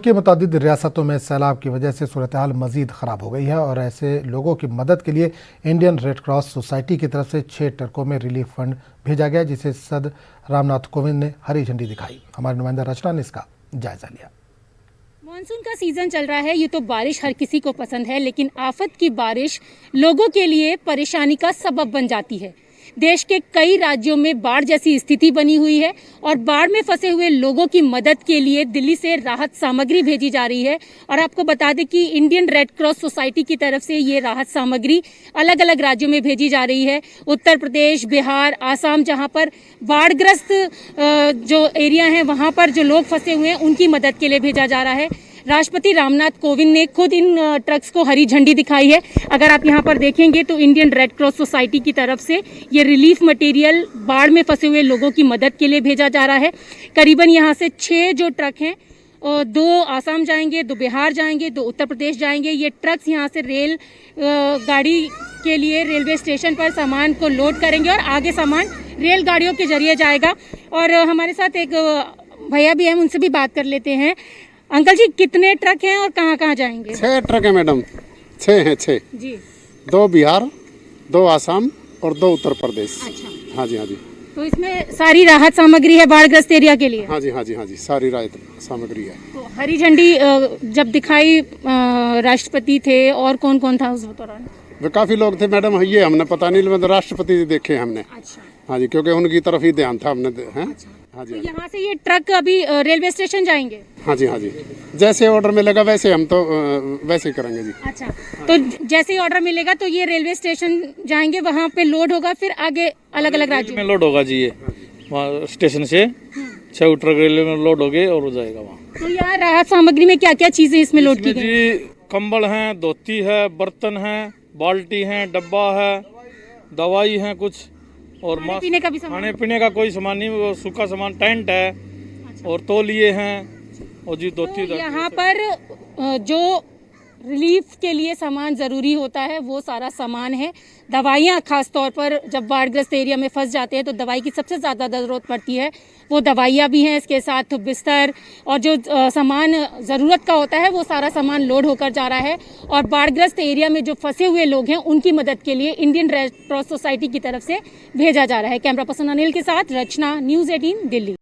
के मुतादिद रियासतों में सैलाब की वजह से सूरत हाल मजीद ख़राब हो गई है और ऐसे लोगों की मदद के लिए इंडियन रेड क्रॉस सोसाइटी की तरफ से 6 ट्रकों में रिलीफ फंड भेजा गया, जिसे सदर रामनाथ कोविंद ने हरी झंडी दिखाई। हमारे नुमाइंदा रचना ने इसका जायजा लिया। मानसून का सीजन चल रहा है, ये तो बारिश हर किसी को पसंद है, लेकिन आफत की बारिश लोगों के लिए परेशानी का सबब बन जाती है। देश के कई राज्यों में बाढ़ जैसी स्थिति बनी हुई है और बाढ़ में फंसे हुए लोगों की मदद के लिए दिल्ली से राहत सामग्री भेजी जा रही है। और आपको बता दें कि इंडियन रेड क्रॉस सोसाइटी की तरफ से ये राहत सामग्री अलग अलग राज्यों में भेजी जा रही है। उत्तर प्रदेश, बिहार, आसाम, जहां पर बाढ़ग्रस्त जो एरिया हैं वहां पर जो लोग फंसे हुए हैं उनकी मदद के लिए भेजा जा रहा है। राष्ट्रपति रामनाथ कोविंद ने खुद इन ट्रक्स को हरी झंडी दिखाई है। अगर आप यहां पर देखेंगे तो इंडियन रेड क्रॉस सोसाइटी की तरफ से ये रिलीफ मटेरियल बाढ़ में फंसे हुए लोगों की मदद के लिए भेजा जा रहा है। करीबन यहां से 6 जो ट्रक हैं, 2 आसाम जाएंगे, 2 बिहार जाएंगे, 2 उत्तर प्रदेश जाएंगे। ये ट्रक्स यहां से रेल गाड़ी के लिए रेलवे स्टेशन पर सामान को लोड करेंगे और आगे सामान रेलगाड़ियों के जरिए जाएगा। और हमारे साथ एक भैया भी हैं, उनसे भी बात कर लेते हैं। अंकल जी, कितने ट्रक हैं और कहाँ कहाँ जाएंगे? 6 ट्रक है मैडम, 6 हैं 6 जी। 2 बिहार, 2 आसाम और 2 उत्तर प्रदेश। अच्छा, हाँ जी, हाँ जी। तो इसमें सारी राहत सामग्री है बाढ़ग्रस्त एरिया के लिए? हाँ जी, हाँ जी, हाँ जी, सारी राहत सामग्री है। तो हरी झंडी जब दिखाई राष्ट्रपति थे और कौन कौन था उस दौरान? वे काफी लोग थे मैडम, ये हमने पता नहीं, मतलब राष्ट्रपति देखे हमने। अच्छा, हाँ जी, क्योंकि उनकी तरफ ही ध्यान था हमने। हैं? अच्छा। हाँ जी, तो हाँ जी। यहाँ से ये ट्रक अभी रेलवे स्टेशन जाएंगे? हाँ जी, हाँ जी, जैसे ऑर्डर मिलेगा वैसे हम तो वैसे ही करेंगे जी। अच्छा, तो जैसे ही ऑर्डर मिलेगा तो ये रेलवे स्टेशन जाएंगे, वहाँ पे लोड होगा, फिर आगे अलग अलग राज्यों में लोड होगा जी। ये वहाँ स्टेशन से 6 ट्रक रेलवे में लोड हो गए और हो जाएगा वहाँ। तो यहाँ राहत सामग्री में क्या क्या चीजें इसमें लोड की गई? जी कंबल हैं, धोती है, बर्तन हैं, बाल्टी हैं, डब्बा है, दवाई है कुछ, और खाने पीने का भी सामान? खाने पीने का कोई सामान नहीं, वो सूखा सामान, टेंट है और तौलिए हैं और जी धोती। तो यहाँ पर जो रिलीफ के लिए सामान ज़रूरी होता है वो सारा सामान है। दवाइयाँ खास तौर पर जब बाढ़ग्रस्त एरिया में फंस जाते हैं तो दवाई की सबसे ज़्यादा ज़रूरत पड़ती है, वो दवाइयाँ भी हैं। इसके साथ बिस्तर और जो सामान ज़रूरत का होता है वो सारा सामान लोड होकर जा रहा है। और बाढ़ग्रस्त एरिया में जो फंसे हुए लोग हैं उनकी मदद के लिए इंडियन रेड क्रॉस सोसाइटी की तरफ से भेजा जा रहा है। कैमरा पर्सन अनिल के साथ रचना, न्यूज़ 18 दिल्ली।